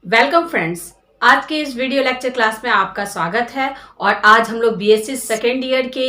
Welcome friends. आज के इस वीडियो लेक्चर क्लास में आपका स्वागत है। और आज हम लोग बीएससी सेकेंड ईयर के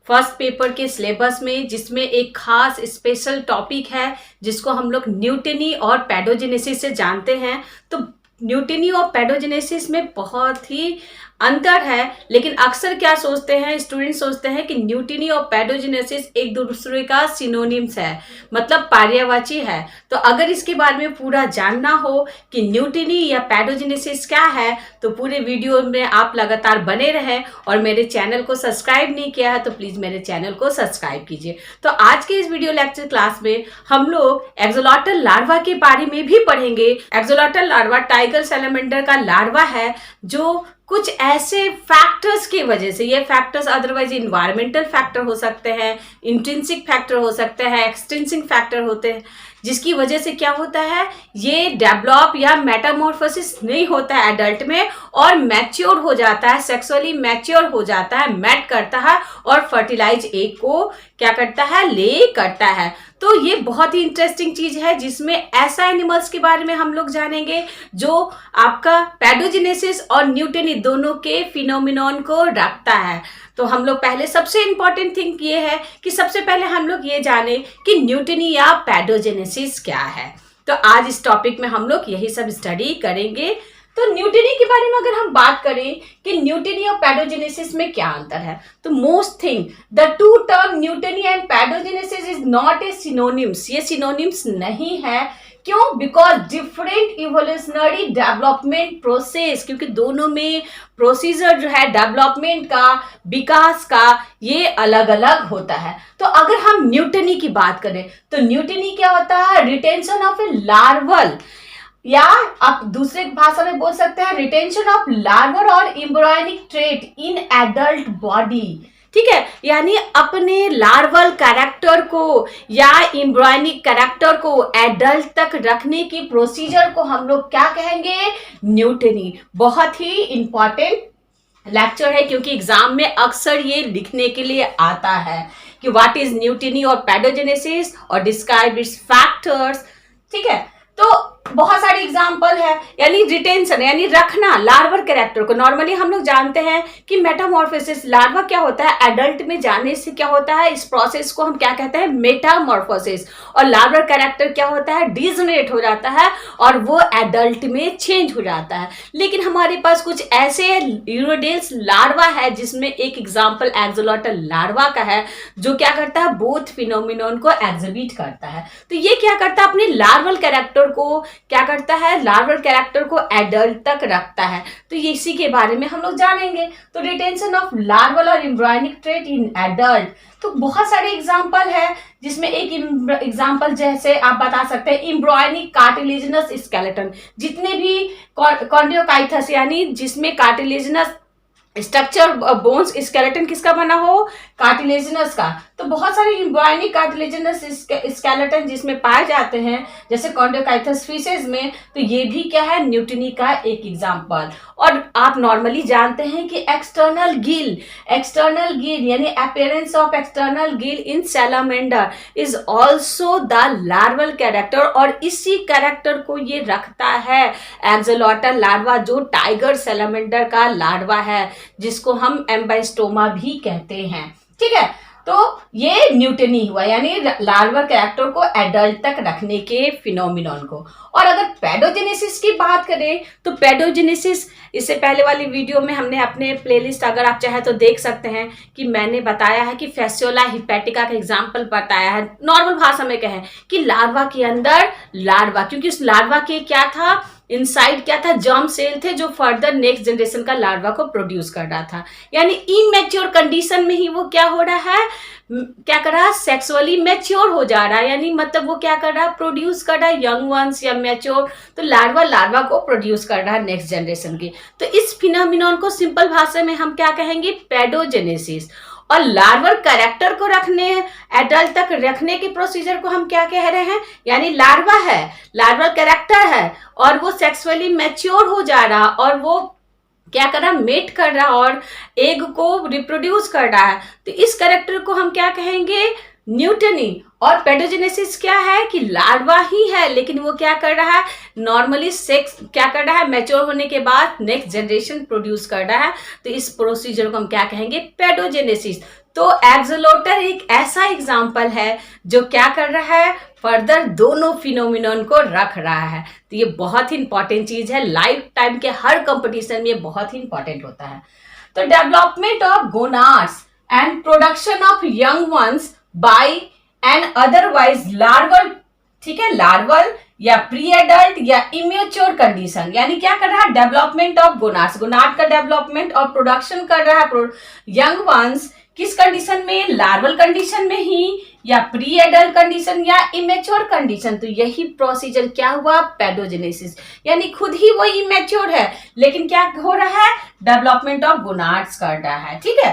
फर्स्ट पेपर के सिलेबस में, जिसमें एक खास स्पेशल टॉपिक है जिसको हम लोग न्यूटनी और पैडोजेनेसिस से जानते हैं। तो न्यूटनी और पैडोजेनेसिस में बहुत ही अंतर है, लेकिन अक्सर क्या सोचते हैं स्टूडेंट, सोचते हैं कि न्यूटनी और पैडोजेनेसिस एक दूसरे का सिनोनिम्स है, मतलब पर्यायवाची है। तो अगर इसके बारे में पूरा जानना हो कि न्यूटनी या पैडोजेनेसिस क्या है, तो पूरे वीडियो में आप लगातार बने रहें। और मेरे चैनल को सब्सक्राइब नहीं किया है तो प्लीज मेरे चैनल को सब्सक्राइब कीजिए। तो आज के इस वीडियो लेक्चर क्लास में हम लोग एक्सोलॉटल लार्वा के बारे में भी पढ़ेंगे। एक्सोलॉटल लार्वा टाइगर सैलमेंडर का लार्वा है जो कुछ ऐसे फैक्टर्स की वजह से, ये फैक्टर्स अदरवाइज इन्वायरमेंटल फैक्टर हो सकते हैं, इंट्रिंसिक फैक्टर हो सकते हैं, एक्सट्रिंसिक फैक्टर होते हैं, जिसकी वजह से क्या होता है, ये डेवलप या मेटामॉर्फोसिस नहीं होता है एडल्ट में और मैच्योर हो जाता है, सेक्सुअली मैच्योर हो जाता है, मैट करता है और फर्टिलाइज एग को क्या करता है, ले करता है। तो ये बहुत ही इंटरेस्टिंग चीज है जिसमें ऐसा एनिमल्स के बारे में हम लोग जानेंगे जो आपका पैडोजेनेसिस और न्यूटनी दोनों के फिनोमिनॉन को रखता है। तो हम लोग पहले, सबसे इंपॉर्टेंट थिंग ये है कि सबसे पहले हम लोग ये जाने कि न्यूटनी या पैडोजेनेसिस क्या है। तो आज इस टॉपिक में हम लोग यही सब स्टडी करेंगे। तो न्यूटनी के बारे में अगर हम बात करें कि न्यूटनी और पैडोजेनेसिस में क्या अंतर है, तो most thing the two term neoteny and paedogenesis is not a synonyms. ये सिनोनिम्स नहीं है। क्यों? Because different evolutionary development process, क्योंकि दोनों में प्रोसीजर जो है डेवलपमेंट का, विकास का, ये अलग अलग होता है। तो अगर हम न्यूटनी की बात करें तो न्यूटनी क्या होता है, रिटेंशन ऑफ ए लार्वल, या आप दूसरे भाषा में बोल सकते हैं रिटेंशन ऑफ लार्वर और एम्ब्रियोनिक ट्रेट इन एडल्ट बॉडी। ठीक है, यानी अपने लार्वल कैरेक्टर को या एम्ब्रियोनिक कैरेक्टर को एडल्ट तक रखने की प्रोसीजर को हम लोग क्या कहेंगे, न्यूटनी। बहुत ही इंपॉर्टेंट लेक्चर है क्योंकि एग्जाम में अक्सर ये लिखने के लिए आता है कि व्हाट इज न्यूटनी और पैडोजेनेसिस और डिस्क्राइब इट्स फैक्टर्स। ठीक है, तो बहुत सारे एग्जाम्पल है, यानी रिटेंशन यानी रखना लार्वर कैरेक्टर को। नॉर्मली हम लोग जानते हैं कि मेटामॉर्फोसिस, लार्वा क्या होता है, एडल्ट में जाने से क्या होता है, इस प्रोसेस को हम क्या कहते हैं, मेटामॉर्फोसिस। और लार्वर कैरेक्टर क्या होता है, डिजनरेट हो जाता है और वो एडल्ट में चेंज हो जाता है। लेकिन हमारे पास कुछ ऐसे यूरोडेल्स लार्वा है जिसमें एक एग्जाम्पल एक्सोलॉटल लार्वा का है जो क्या करता है, बोथ फिनोमिनन को एग्जिबिट करता है। तो ये क्या करता है, अपने लार्वल कैरेक्टर को क्या करता है, लार्वल कैरेक्टर को एडल्ट तक रखता है। तो इसी के बारे में हम लोग जानेंगे। तो रिटेंशन ऑफ लार्वल और एम्ब्रियोनिक ट्रेट इन एडल्ट, तो बहुत सारे एग्जांपल है जिसमें एक एग्जांपल जैसे आप बता सकते हैं एम्ब्रियोनिक कार्टिलेजिनस स्केलेटन। जितने भी कॉन्ड्रोकाइथस यानी जिसमें कार्टिलेजिनस स्ट्रक्चर, बोन्स, स्केलेटन किसका बना हो, कार्टिलेजिनस का। तो बहुत सारे एम्ब्रियोनिक कार्टिलेजिनस स्केलेटन जिसमें पाए जाते हैं जैसे कॉन्ड्रोकाइथस फिशेज में, तो ये भी क्या है, न्यूटनी का एक एग्जांपल। और आप नॉर्मली जानते हैं कि एक्सटर्नल गिल यानी appearance of external Gill in salamander is also the larval character, और इसी कैरेक्टर को ये रखता है एक्सोलॉटल लार्वा जो टाइगर सैलामेंडर का लार्वा है, जिसको हम एम्बाइस्टोमा भी कहते हैं। ठीक है, तो ये न्यूटनी हुआ, यानी लार्वा कैरेक्टर को एडल्ट तक रखने के फिनोमिनन को। और अगर पैडोजेनेसिस की बात करें तो पैडोजेनेसिस, इससे पहले वाली वीडियो में हमने अपने प्लेलिस्ट अगर आप चाहे तो देख सकते हैं कि मैंने बताया है कि फैसियोला हिपैटिका का एग्जांपल बताया है। नॉर्मल भाषा में कहें कि लार्वा के अंदर लार्वा, क्योंकि उस लार्वा के क्या था, इनसाइड क्या था, जर्म सेल थे जो फर्दर नेक्स्ट जनरेशन का लार्वा को प्रोड्यूस कर रहा था। यानी इमेच्योर कंडीशन में ही वो क्या हो रहा है, क्या कर रहा है, सेक्सुअली मैच्योर हो जा रहा है, यानी मतलब वो क्या कर रहा है, प्रोड्यूस कर रहा है यंग वंस या मैच्योर। तो लार्वा को प्रोड्यूस कर रहा है नेक्स्ट जनरेशन की। तो इस फिनोमिनन को सिंपल भाषा में हम क्या कहेंगे, पैडोजेनेसिस। और लार्वल कैरेक्टर को रखने, एडल्ट तक रखने के प्रोसीजर को हम क्या कह रहे हैं, यानी लार्वा है, लार्वल कैरेक्टर है और वो सेक्सुअली मैच्योर हो जा रहा और वो क्या कर रहा, मेट कर रहा और एग को रिप्रोड्यूस कर रहा है। तो इस कैरेक्टर को हम क्या कहेंगे, न्यूटनी। और पेडोजेनेसिस क्या है कि लार्वा ही है, लेकिन वो क्या कर रहा है, नॉर्मली सेक्स क्या कर रहा है, मैच्योर होने के बाद नेक्स्ट जनरेशन प्रोड्यूस कर रहा है। तो इस प्रोसीजर को हम क्या कहेंगे, पेडोजेनेसिस। तो एक्सोलोटर एक ऐसा एग्जाम्पल है जो क्या कर रहा है, फर्दर दोनों फिनोमिनन को रख रहा है। तो ये बहुत ही इंपॉर्टेंट चीज है, लाइफ टाइम के हर कंपटीशन में ये बहुत ही इंपॉर्टेंट होता है। तो development of gonads and production of young ones by and otherwise larval, ठीक है, लार्वल या प्री एडल्ट या इमेच्योर कंडीशन, यानी क्या कर रहा है, डेवलपमेंट ऑफ गोनाड्स, गोनाड का डेवलपमेंट और प्रोडक्शन कर रहा है यंग वंस, किस कंडीशन में, लार्वल कंडीशन में ही, या प्री एडल्ट कंडीशन या इमेच्योर कंडीशन। तो यही प्रोसीजर क्या हुआ, पेडोजेनेसिस, यानी खुद ही वो इमेच्योर है लेकिन क्या हो रहा है, डेवलपमेंट ऑफ गोनाड्स कर रहा है, ठीक है।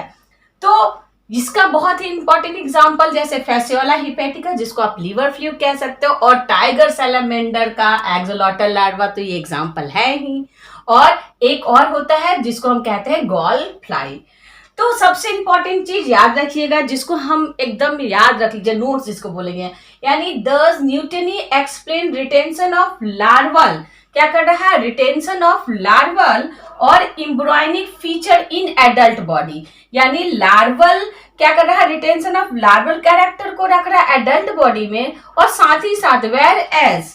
तो इसका बहुत ही इंपॉर्टेंट एग्जांपल जैसे फैसियोला हिपैटिका, जिसको आप लीवर फ्लू कह सकते हो, और टाइगर सैलामेंडर का एक्सोलॉटल लार्वा, तो ये एग्जांपल है ही। और एक और होता है जिसको हम कहते हैं गॉल फ्लाई। तो सबसे इंपॉर्टेंट चीज याद रखिएगा, जिसको हम एकदम याद रख लीजिए, नोट्स जिसको बोलेंगे, यानी does neoteny explain retention of larval, क्या कर रहा है, रिटेंशन ऑफ लार्वल और embryonic feature in adult body, यानी लार्वल क्या कर रहा है, रिटेंशन ऑफ लार्वल कैरेक्टर को रख रहा है एडल्ट बॉडी में, और साथ ही साथ वेयर एज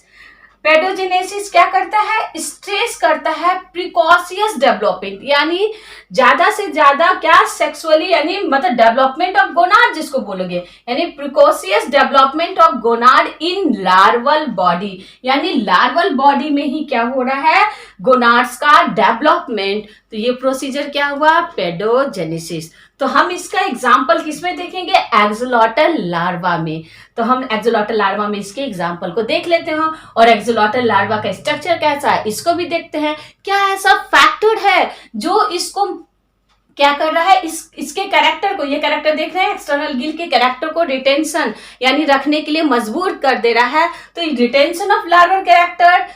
पेडोजेनेसिस क्या करता है, स्ट्रेस करता है प्रिकॉशियस डेवलपमेंट, यानी ज्यादा से ज्यादा क्या सेक्सुअली, यानी मतलब डेवलपमेंट ऑफ गोनाड जिसको बोलोगे, यानी precocious development of gonad in larval body, यानी लार्वल बॉडी में ही क्या हो रहा है, गोनाड्स का डेवलपमेंट। तो ये प्रोसीजर क्या हुआ, पेडोजेनेसिस। तो हम इसका एग्जाम्पल किसमें देखेंगे, एक्सोलॉटल लार्वा में। तो हम एक्सोलॉटल लार्वा में इसके एग्जाम्पल को देख लेते हैं, और एक्सोलॉटल लार्वा का स्ट्रक्चर कैसा है इसको भी देखते हैं। क्या ऐसा फैक्टर है जो इसको क्या कर रहा है, इसके कैरेक्टर को, ये कैरेक्टर देख रहे हैं, एक्सटर्नल गिल के कैरेक्टर को रिटेंशन यानी रखने के लिए मजबूर कर दे रहा है। तो रिटेंशन ऑफ लार्वल कैरेक्टर,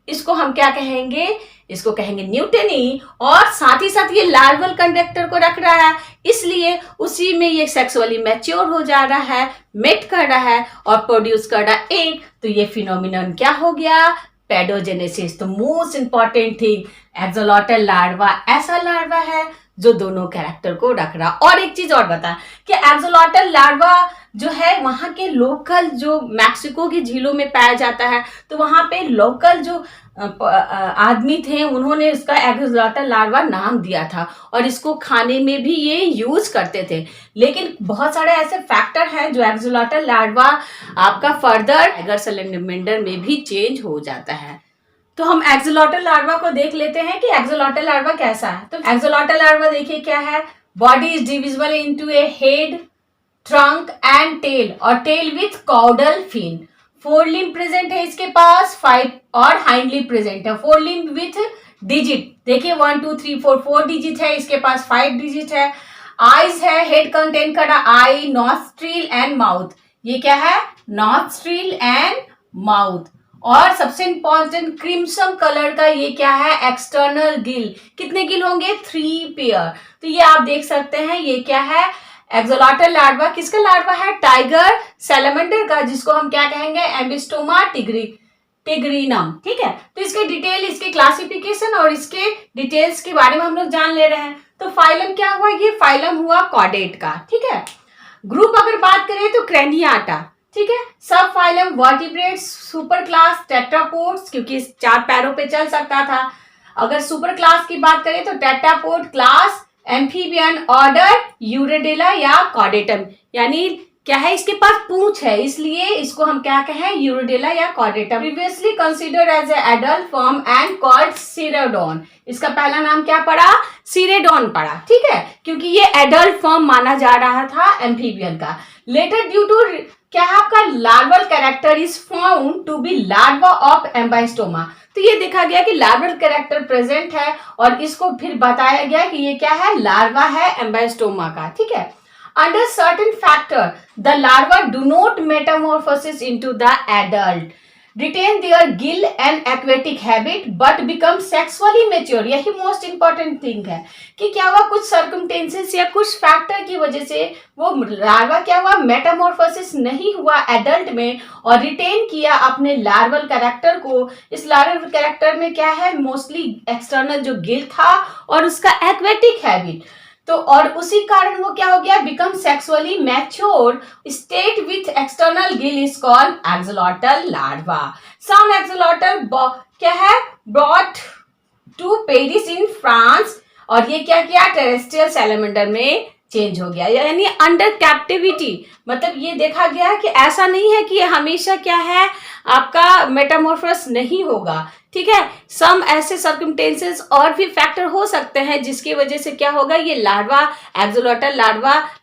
इसको हम क्या कहेंगे, इसको कहेंगे न्यूटनी, और साथ ही साथ ये लार्वल कंडक्टर को रख रहा है, इसलिए उसी में ये सेक्सुअली मैच्योर हो जा रहा है, मेट कर रहा है और प्रोड्यूस कर रहा है एग। तो ये फिनोमिनन क्या हो गया, पेडोजेनेसिस। तो most important thing, axolotl larva ऐसा लार्वा है जो दोनों कैरेक्टर को रख रहा। और एक चीज और बता कि एक्सोलॉटल लार्वा जो है वहां के लोकल, जो मैक्सिको की झीलों में पाया जाता है, तो वहां पे लोकल जो आदमी थे उन्होंने इसका एक्सोलॉटल लार्वा नाम दिया था, और इसको खाने में भी ये यूज करते थे। लेकिन बहुत सारे ऐसे फैक्टर हैं जो एक्सोलॉटल लार्वा आपका फर्दर टाइगर सैलामेंडर में भी चेंज हो जाता है। तो हम एक्सोलॉटल लार्वा को देख लेते हैं कि एक्सोलॉटल लार्वा कैसा है। तो एक्सोलॉटल लार्वा देखिए क्या है, body is divisible into a head, trunk and tail, और tail with caudal fin. Fore limb present है इसके पास, 5 और हाइंड लिम्ब प्रेजेंट है। फोर लिम्ब विथ डिजिट, देखिए 1 2 3 4 4 डिजिट है, इसके पास 5 डिजिट है। आईज है, हेड कंटेन कर रहा आई, नॉस्ट्रिल एंड माउथ, ये क्या है, नॉस्ट्रिल एंड माउथ। और सबसे इंपॉर्टेंट क्रिम्सन कलर का ये क्या है, एक्सटर्नल गिल, कितने गिल होंगे, 3 पेयर। तो ये आप देख सकते हैं ये क्या है, एक्सोलॉटल लार्वा, किसका लार्वा है, टाइगर सैलामेंडर का, जिसको हम क्या कहेंगे, एम्बिस्टोमा टिग्रिनम, ठीक है। तो इसके डिटेल, इसके क्लासिफिकेशन और इसके डिटेल्स के बारे में हम लोग जान ले रहे हैं। तो फाइलम क्या हुआ, ये फाइलम हुआ कॉर्डेट का, ठीक है। ग्रुप अगर बात करें तो क्रेनियाटा, ठीक है। सब phylum vertebrates, super class tetrapods, क्योंकि 4 पैरों पे चल सकता था। अगर सुपर क्लास की बात करें तो टेट्रापोड क्लास, एम्फीबियन ऑर्डर यूरेडेला या कॉर्डेटम, यानी क्या है, इसके पास पूंछ है, इसलिए इसको हम क्या कहें, यूरेडेला या कॉर्डेटम। Previously considered as a adult form and called Siredon, इसका पहला नाम क्या पड़ा, सिरेडोन पड़ा, ठीक है, क्योंकि ये एडल्ट फॉर्म माना जा रहा था एम्फीबियन का। लेटर ड्यू टू क्या है आपका larval character is found to be larva of Ambystoma, तो ये देखा गया कि लार्वल कैरेक्टर प्रेजेंट है, और इसको फिर बताया गया कि ये क्या है, लार्वा है एम्बाइस्टोमा का, ठीक है। Under certain factor the larva do not metamorphosis into the adult, retain their gill and aquatic habit but become sexually mature. यही मोस्ट इंपॉर्टेंट थिंग है कि क्या हुआ, कुछ सर्कमटेंसेस या कुछ फैक्टर की वजह से वो लार्वा क्या हुआ, मेटामॉर्फोसिस नहीं हुआ एडल्ट में और रिटेन किया अपने लार्वल कैरेक्टर को। इस लार्वल कैरेक्टर में क्या है, मोस्टली एक्सटर्नल जो गिल था और उसका एक्वेटिक हैबिट। तो और उसी कारण वो क्या हो गया, become sexually mature state with external gill is called axolotl larva. Some axolotl क्या है, brought to Paris in France और ये क्या किया, टेरेस्ट्रियल सैलमेंडर में चेंज हो गया, यानी अंडर कैप्टिविटी। मतलब ये देखा गया कि ऐसा नहीं है कि हमेशा क्या है आपका मेटामॉर्फोस नहीं होगा, ठीक है। सम ऐसे सर्कमटेंसेस और भी फैक्टर हो सकते हैं जिसकी वजह से क्या होगा, ये लार्वा एक्सोलॉटल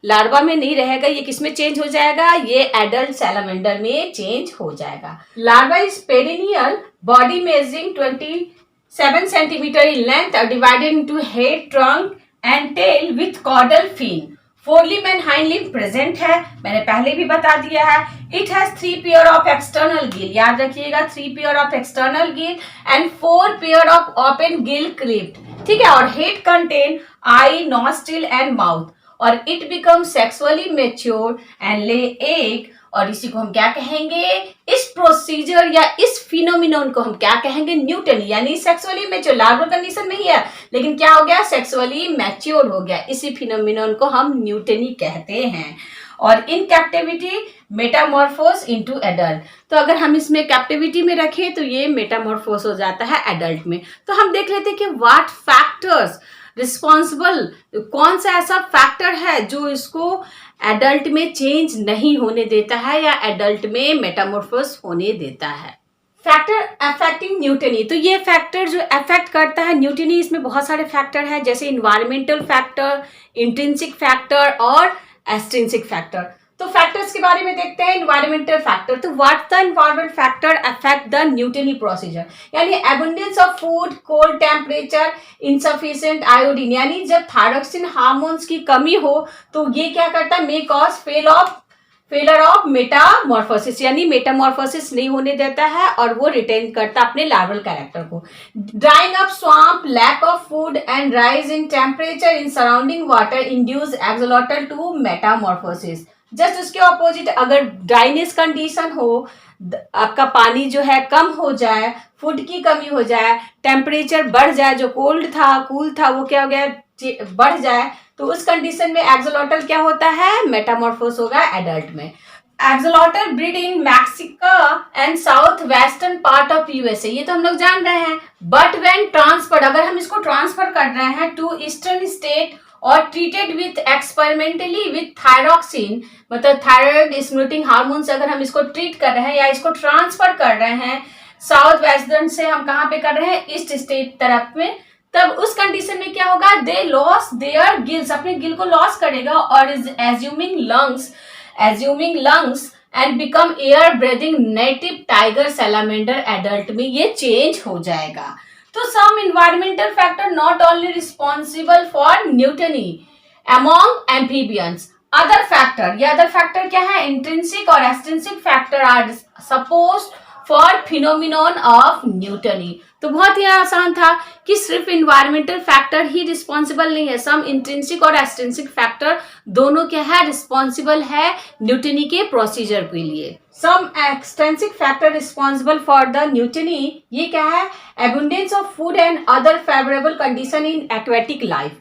लार्वा में नहीं रहेगा, ये किस में चेंज हो जाएगा, ये एडल्ट सैलमेंडर में चेंज हो जाएगा। Larva is perennial body measuring 27 centimetre in length divided into head, trunk and tail with caudal fin. Forelimb and hindlimb present है, मैंने पहले भी बता दिया है। It has 3 pair of external gill, याद रखिएगा 3 pair of external gill and 4 pair of open gill cleft, ठीक है। और head contain eye, nostril and mouth और it become sexually mature and ले एग। और इसी को हम क्या कहेंगे, इस प्रोसीजर या इस फिनोमिनन को हम क्या कहेंगे, न्यूटनी, यानी सेक्सुअली मैच्योर। लार्वल कंडीशन नहीं है लेकिन क्या हो गया, सेक्सुअली मैच्योर हो गया, इसी फिनोमिनन को हम न्यूटनी कहते हैं। और इन कैप्टिविटी मेटामॉर्फोस इनटू एडल्ट, तो अगर हम इसमें कैप्टिविटी में रखें तो ये मेटामॉर्फोस हो जाता है एडल्ट में। तो हम देख लेते हैं कि व्हाट फैक्टर्स रिस्पॉन्सिबल, कौन सा ऐसा फैक्टर है जो इसको एडल्ट में चेंज नहीं होने देता है या एडल्ट में मेटामॉर्फोस होने देता है। फैक्टर अफेक्टिंग न्यूटनी, तो ये फैक्टर जो अफेक्ट करता है न्यूटनी, इसमें बहुत सारे फैक्टर हैं जैसे इन्वायरमेंटल फैक्टर, इंट्रिंसिक फैक्टर और एक्सट्रिंसिक फैक्टर। तो फैक्टर्स के बारे में देखते हैं। इन्वायरमेंटल फैक्टर, तो what the environment factor affect the neoteny procedure, यानी abundance of food, cold temperature, insufficient iodine, यानी जब थायरॉक्सिन हार्मोन्स की कमी हो तो ये क्या करता है, may cause failure of metamorphosis, यानी मेटामॉर्फोसिस नहीं होने देता है और वो रिटेन करता अपने लार्वल कैरेक्टर को। Drying up swamp, lack of food and rise in temperature in surrounding water induce axolotl to metamorphosis. Just उसके ऑपोजिट, अगर ड्राइनेस कंडीशन हो, आपका पानी जो है कम हो जाए, फूड की कमी हो जाए, टेम्परेचर बढ़ जाए, जो कोल्ड था कूल था वो क्या हो गया, बढ़ जाए, तो उस कंडीशन में एक्सोलॉटल क्या होता है, मेटामॉर्फोस होगा एडल्ट में। Axolotl breed in Mexico and south western part of USA, ये तो हम लोग जान रहे हैं। बट व्हेन ट्रांसफर्ड, अगर हम इसको ट्रांसफर कर रहे हैं टू ईस्टर्न स्टेट और treated with experimentally with thyroxine, मतलब थायराइड स्टिमुलेटिंग हार्मोन से अगर हम इसको ट्रीट कर रहे हैं या इसको ट्रांसफर कर रहे हैं साउथ वेस्टर्न से, हम कहाँ पे कर रहे हैं, ईस्ट स्टेट तरफ में, तब उस कंडीशन में क्या होगा, दे लॉस देयर गिल्स, अपने गिल को लॉस करेगा और is assuming lungs and become air breathing native tiger salamander adult में ये चेंज हो जाएगा। तो some environmental factor not only responsible for neoteny among amphibians, other factor, ये अदर फैक्टर क्या है, इंट्रिंसिक और extrinsic factor are supposed for phenomenon of neoteny. तो बहुत ही आसान था कि सिर्फ इन्वायरमेंटल फैक्टर ही रिस्पॉन्सिबल नहीं है, सम इंट्रिंसिक और एक्सट्रिंसिक फैक्टर दोनों क्या है, रिस्पॉन्सिबल है न्यूटनी के प्रोसीजर के लिए। Some extrinsic factor responsible for the neoteny, ये क्या है, abundance of food and other favourable condition in aquatic life,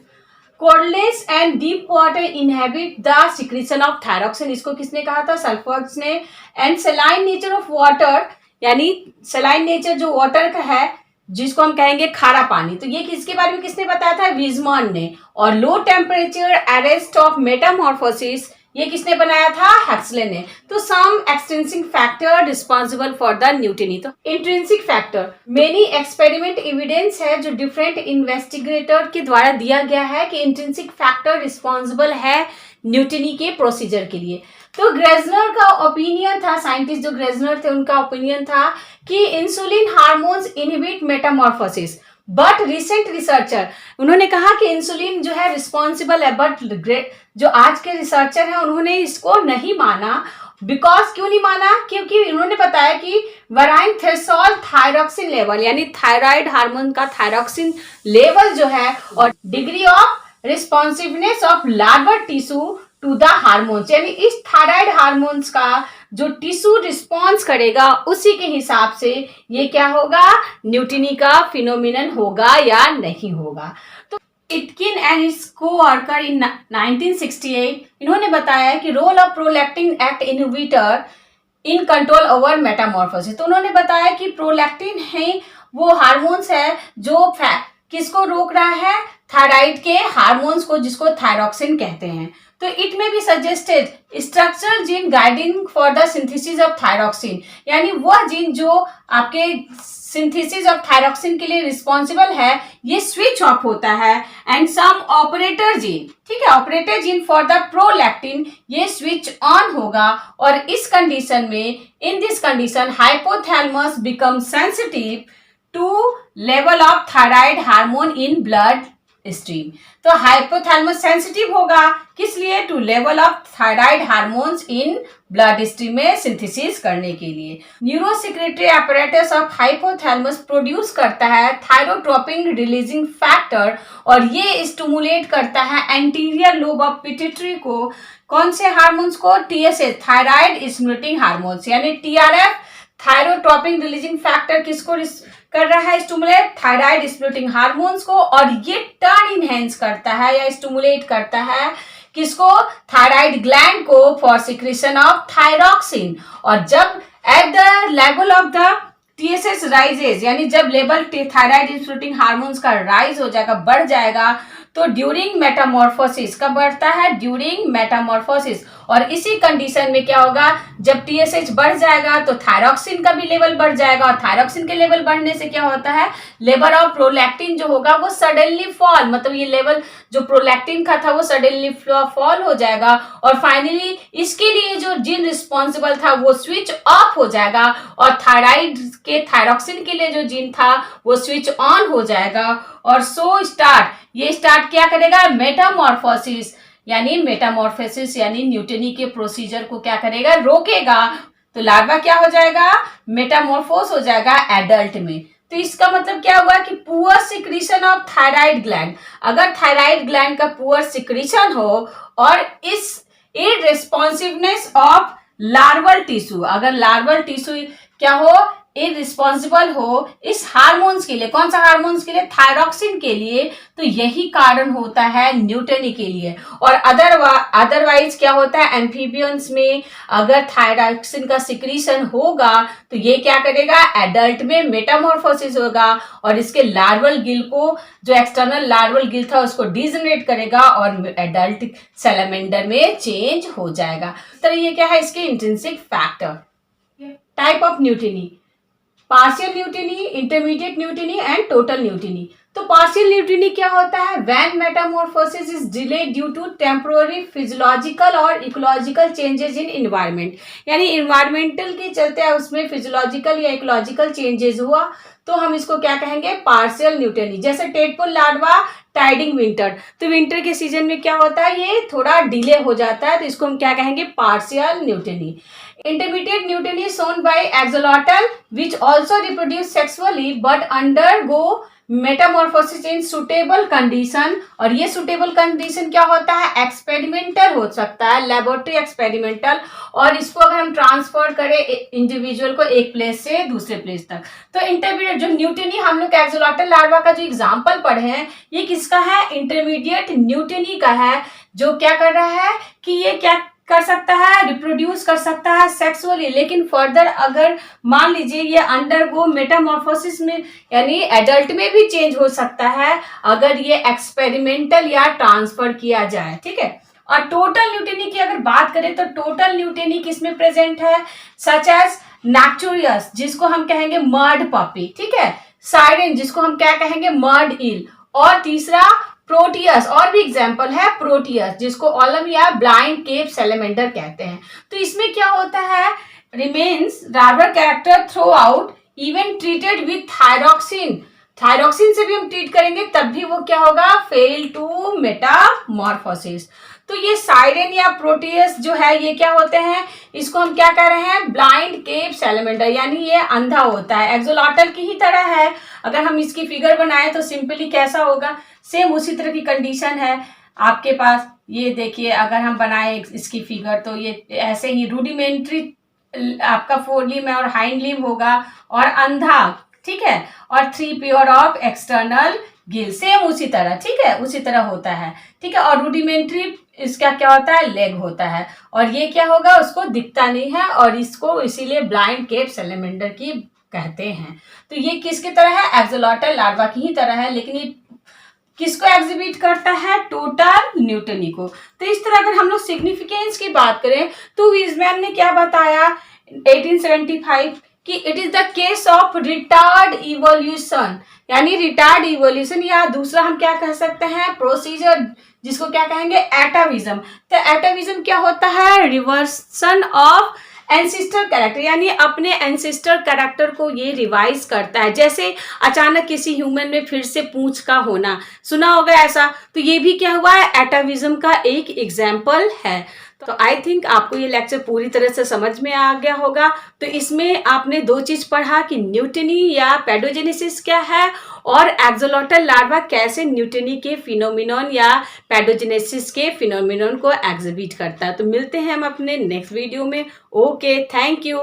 coldness and deep water inhabit the secretion of thyroxine, इसको किसने कहा था, सल्फर्स ने। And saline nature of water, यानी सलाइन नेचर जो वाटर का है जिसको हम कहेंगे खारा पानी, तो ये किसके बारे में किसने बताया था, वीजमॉन ने। और low temperature arrest of metamorphosis, ये किसने बनाया था, हक्सले ने। तो some extrinsic factor responsible for the neoteny. तो intrinsic factor, many experiment evidence है जो डिफरेंट इन्वेस्टिगेटर के द्वारा दिया गया है कि इंट्रिंसिक फैक्टर रिस्पॉन्सिबल है न्यूटनी के प्रोसीजर के लिए। तो ग्रेजनर का ओपिनियन था, साइंटिस्ट जो ग्रेजनर थे उनका ओपिनियन था कि insulin hormones inhibit Metamorphosis, but recent researcher, उन्होंने कहा कि इंसुलिन जो है रिस्पॉन्सिबल है, बट जो आज के रिसर्चर हैं उन्होंने इसको नहीं माना, बिकॉज क्यों नहीं माना, क्योंकि उन्होंने बताया कि वेराइन थ्रेशोल्ड थायरॉक्सिन लेवल यानी थायराइड हार्मोन का थायरॉक्सिन लेवल जो है और degree of responsiveness of larval tissue to the hormones, यानी इस थायराइड हार्मोन्स का जो टिश्यू रिस्पॉन्स करेगा उसी के हिसाब से ये क्या होगा, न्यूटिनी का फिनोमिनन होगा या नहीं होगा। तो इटकिन एंड इट्स को-वर्कर इन 1968 इन्होंने बताया कि role of prolactin act inhibitor in control over metamorphosis. तो उन्होंने बताया कि प्रोलैक्टिन है वो हार्मोन्स है जो किसको रोक रहा है, थायराइड के हार्मोन्स को, जिसको थायरॉक्सिन कहते हैं। तो इट में भी suggested structural gene guiding for the synthesis of thyroxine, यानी वह जीन जो आपके सिंथेसिस ऑफ थायरॉक्सिन के लिए रिस्पॉन्सिबल है ये स्विच ऑफ होता है, एंड सम ऑपरेटर जीन, ठीक है, operator gene for the prolactin ये स्विच ऑन होगा। और इस कंडीशन में, in this condition hypothalamus become sensitive to level of thyroid hormone in blood stream. तो हाइपोथैलेमस सेंसिटिव होगा किस लिए, to level of thyroid hormones in blood stream में सिंथेसिस करने के लिए। Neurosecretory apparatus of hypothalamus produce करता है थायरोट्रोपिन रिलीजिंग फैक्टर, और ये स्टिमुलेट करता है एंटीरियर लोब ऑफ पिट्यूटरी को, कौन से हार्मोन्स को, TSH थायराइड स्टिमुलेटिंग हार्मोन्स, यानी TRF थायरोट्रोपिन रिलीजिंग फैक्टर किसको कर रहा है, स्टिमुलेट थायराइड स्टिमुलेटिंग हार्मोन्स को, और ये टर्न इनहेंस करता है या स्टिमुलेट करता है किसको, थायराइड ग्लैंड को फॉर सिक्रेशन ऑफ थायरॉक्सिन। और जब at the level of the TSH rises, यानी जब लेवल थायराइड स्टिमुलेटिंग हार्मोन्स का राइज हो जाएगा, बढ़ जाएगा, तो ड्यूरिंग मेटामॉर्फोसिस, कब बढ़ता है, ड्यूरिंग मेटामॉर्फोसिस। और इसी कंडीशन में क्या होगा, जब TSH बढ़ जाएगा तो थायरॉक्सिन का भी लेवल बढ़ जाएगा, और थायरॉक्सिन के लेवल बढ़ने से क्या होता है, लेवल ऑफ प्रोलैक्टिन जो होगा वो सडनली फॉल, मतलब ये लेवल जो प्रोलैक्टिन का था वो सडनली फॉल हो जाएगा, और फाइनली इसके लिए जो जीन रिस्पॉन्सिबल था वो स्विच ऑफ हो जाएगा, और थायराइड के थायरॉक्सिन के लिए जो जीन था वो स्विच ऑन हो जाएगा। और सो स्टार्ट क्या करेगा, मेटामॉर्फोसिस, यानी मेटामॉर्फोसिस यानी न्यूटनी के प्रोसीजर को क्या करेगा, रोकेगा। तो लार्वा क्या हो जाएगा, मेटामॉर्फोस हो जाएगा एडल्ट में। तो इसका मतलब क्या हुआ कि poor secretion of thyroid gland, अगर थायराइड ग्लैंड का पुअर सिक्रीशन हो और इस इररिस्पॉन्सिवनेस ऑफ लार्वल टिश्यू, अगर लार्वल टिश्यू क्या हो, इररिस्पॉन्सिबल हो इस हार्मोन्स के लिए, कौन सा हार्मोन्स के लिए, थायरॉक्सिन के लिए, तो यही कारण होता है न्यूटनी के लिए। और अदरवाइज क्या होता है, एम्फीबियंस में अगर थायरॉक्सिन का सिक्रीशन होगा तो ये क्या करेगा, एडल्ट में मेटामॉर्फोसिस होगा, और इसके लार्वल गिल को, जो एक्सटर्नल लार्वल गिल था उसको डिजनरेट करेगा और एडल्ट सैलमेंडर में चेंज हो जाएगा। तो ये क्या है, इसके intrinsic factor. Type of neoteny, partial neoteny, intermediate neoteny and total neoteny. तो पार्शियल न्यूटनी क्या होता है, when metamorphosis is delayed due to temporary physiological और इकोलॉजिकल चेंजेस इन एनवायरनमेंट, यानी एनवायरमेंटल के चलते उसमें फिजियोलॉजिकल या इकोलॉजिकल चेंजेस हुआ तो हम इसको क्या कहेंगे, पार्शियल न्यूटनी। जैसे टेडपोल लार्वा टाइडिंग विंटर, तो विंटर के सीजन में क्या होता है, ये थोड़ा डिले हो जाता है, तो इसको हम क्या कहेंगे, partial न्यूटनी। Intermediate mutiny is shown by axolotl which also reproduce sexually but undergo metamorphosis in suitable condition। और ये suitable condition क्या होता है, एक्सपेरिमेंटल हो सकता है, लेबोरेटरी एक्सपेरिमेंटल, और इसको अगर हम ट्रांसफर करें इंडिविजुअल को एक प्लेस से दूसरे प्लेस तक। तो इंटरमीडिएट जो न्यूटनी हम लोग एक्सोलॉटल लार्वा का जो एग्जाम्पल पढ़े हैं ये किसका है, इंटरमीडिएट न्यूटनी का है, जो क्या कर रहा है कि ये क्या कर सकता है, रिप्रोड्यूस कर सकता है सेक्सुअली, लेकिन फर्दर अगर मान लीजिए ये अंडरगो मेटामॉर्फोसिस में यानी एडल्ट में भी चेंज हो सकता है अगर ये एक्सपेरिमेंटल या ट्रांसफर किया जाए, ठीक है। और टोटल न्यूटनी की अगर बात करें तो टोटल न्यूटनी किसमें प्रेजेंट है, सच एज नैक्टोरियस जिसको हम कहेंगे मर्ड पपी, ठीक है, साइरेन जिसको हम क्या कहेंगे मर्ड ईल, और तीसरा प्रोटियस, और भी एग्जाम्पल है प्रोटियस जिसको ऑलम या ब्लाइंड केप सैलेमेंडर कहते हैं। तो इसमें क्या होता है, remains larval character throughout even treated with thyroxine, thyroxine से भी हम ट्रीट करेंगे तब भी वो क्या होगा, फेल टू मेटामॉर्फोसिस। तो ये साइरेन या प्रोटियस जो है ये क्या होते हैं, इसको हम क्या कह रहे हैं, ब्लाइंड केप सैलमेंडर, यानी ये अंधा होता है, एक्सोलॉटल की ही तरह है। अगर हम इसकी फिगर बनाए तो सिंपली कैसा होगा, सेम उसी तरह की कंडीशन है आपके पास। ये देखिए अगर हम बनाए इसकी फिगर तो ये ऐसे ही रूडिमेंट्री आपका फोर लिम्ब और हाइंड लिम्ब होगा और अंधा, ठीक है, और 3 pair of external Gill, same उसी तरह, ठीक है, उसी तरह होता है, ठीक है। और रूडिमेंट्री इसका क्या होता है, लेग होता है, और ये क्या होगा, उसको दिखता नहीं है, और इसको इसीलिए ब्लाइंड केप सैलमेंडर की कहते हैं। तो ये किसकी तरह है, एक्सोलॉटल लार्वा की ही तरह है, लेकिन ये किसको एग्जिबिट करता है, टोटल न्यूटनी को। तो इस तरह अगर हम लोग सिग्निफिकेंस की बात करें तो विजमैन ने क्या बताया 1875 कि it is the case of retard evolution, यानी रिटार्ड इवोल्यूशन, या दूसरा हम क्या कह सकते हैं, प्रोसीजर, जिसको क्या कहेंगे, एटाविज्म। तो एटाविज्म क्या होता है, रिवर्सन ऑफ एंसिस्टर कैरेक्टर, यानी अपने एंसिस्टर कैरेक्टर को ये रिवाइज करता है। जैसे अचानक किसी ह्यूमन में फिर से पूंछ का होना, सुना होगा ऐसा, तो ये भी क्या हुआ है, एटाविज्म का एक एग्जाम्पल है। तो आई थिंक आपको ये लेक्चर पूरी तरह से समझ में आ गया होगा। तो इसमें आपने 2 चीज पढ़ा कि न्यूटनी या पैडोजेनेसिस क्या है, और एक्सोलॉटल लार्वा कैसे न्यूटनी के फिनोमिनन या पैडोजेनेसिस के फिनोमिनन को एग्जिबिट करता है। तो मिलते हैं हम अपने नेक्स्ट वीडियो में। Okay, thank you.